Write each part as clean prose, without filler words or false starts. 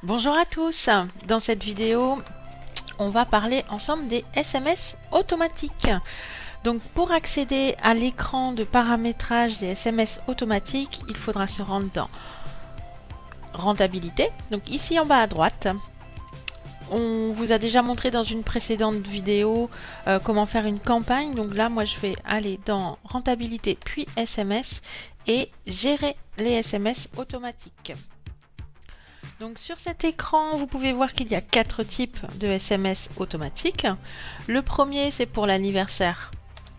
Bonjour à tous, dans cette vidéo on va parler ensemble des SMS automatiques. Donc pour accéder à l'écran de paramétrage des SMS automatiques, il faudra se rendre dans Rentabilité, donc ici en bas à droite. On vous a déjà montré dans une précédente vidéo comment faire une campagne, donc là moi je vais aller dans Rentabilité puis SMS et gérer les SMS automatiques. Donc sur cet écran, vous pouvez voir qu'il y a 4 types de SMS automatiques. Le premier, c'est pour l'anniversaire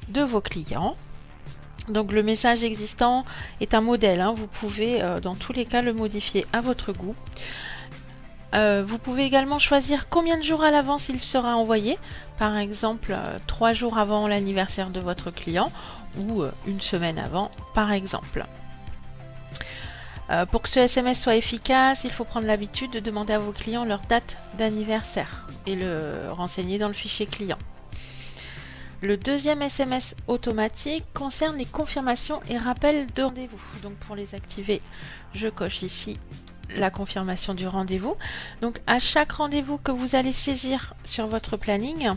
de vos clients. Donc le message existant est un modèle, hein. Vous pouvez dans tous les cas le modifier à votre goût. Vous pouvez également choisir combien de jours à l'avance il sera envoyé. Par exemple, 3 jours avant l'anniversaire de votre client ou une semaine avant, par exemple. Pour que ce SMS soit efficace, il faut prendre l'habitude de demander à vos clients leur date d'anniversaire et le renseigner dans le fichier client. Le deuxième SMS automatique concerne les confirmations et rappels de rendez-vous. Donc pour les activer, je coche ici la confirmation du rendez-vous. Donc à chaque rendez-vous que vous allez saisir sur votre planning,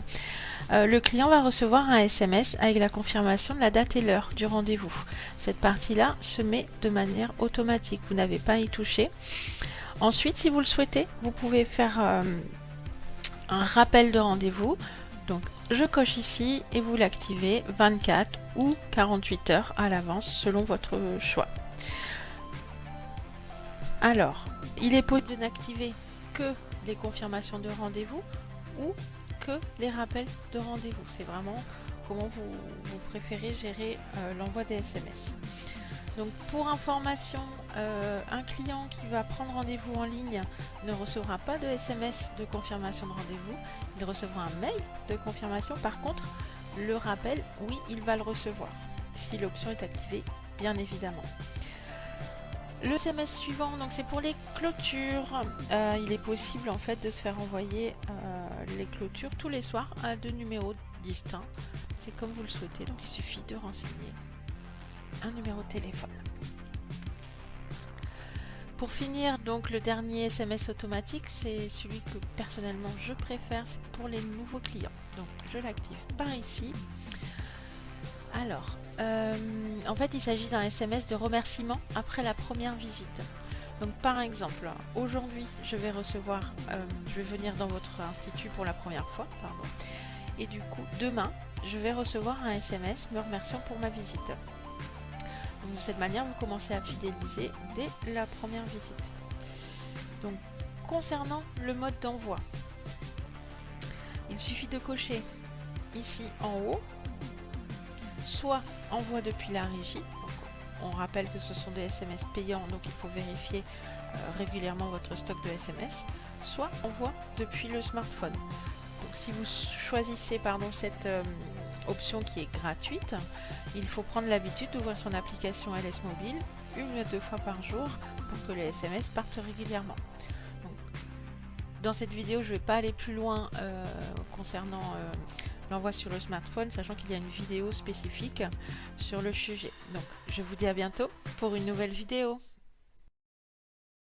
le client va recevoir un SMS avec la confirmation de la date et l'heure du rendez-vous. Cette partie-là se met de manière automatique, vous n'avez pas à y toucher. Ensuite, si vous le souhaitez, vous pouvez faire un rappel de rendez-vous. Donc je coche ici et vous l'activez 24 ou 48 heures à l'avance selon votre choix. Alors, il est possible de n'activer que les confirmations de rendez-vous ou que les rappels de rendez-vous. C'est vraiment comment vous préférez gérer l'envoi des SMS. Donc pour information, un client qui va prendre rendez-vous en ligne ne recevra pas de SMS de confirmation de rendez-vous, il recevra un mail de confirmation. Par contre, le rappel, oui, il va le recevoir, si l'option est activée, bien évidemment. Le SMS suivant, donc c'est pour les clôtures. Il est possible en fait de se faire envoyer les clôtures tous les soirs à 2 numéros distincts. C'est comme vous le souhaitez, donc il suffit de renseigner un numéro de téléphone. Pour finir, donc le dernier SMS automatique, c'est celui que personnellement je préfère, c'est pour les nouveaux clients. Donc je l'active par ici. Alors, en fait, il s'agit d'un SMS de remerciement après la première visite. Donc, par exemple, aujourd'hui, je vais venir dans votre institut pour la première fois, pardon. Et du coup, demain, je vais recevoir un SMS me remerciant pour ma visite. Donc, de cette manière, vous commencez à fidéliser dès la première visite. Donc, concernant le mode d'envoi, il suffit de cocher ici en haut, soit envoi depuis la régie. Donc, on rappelle que ce sont des SMS payants, donc il faut vérifier régulièrement votre stock de SMS, soit envoi depuis le smartphone. Donc si vous choisissez cette option qui est gratuite, il faut prendre l'habitude d'ouvrir son application LS Mobile 1 à 2 fois par jour pour que les SMS partent régulièrement. Donc, dans cette vidéo, je ne vais pas aller plus loin concernant l'envoi sur le smartphone, sachant qu'il y a une vidéo spécifique sur le sujet. Donc je vous dis à bientôt pour une nouvelle vidéo.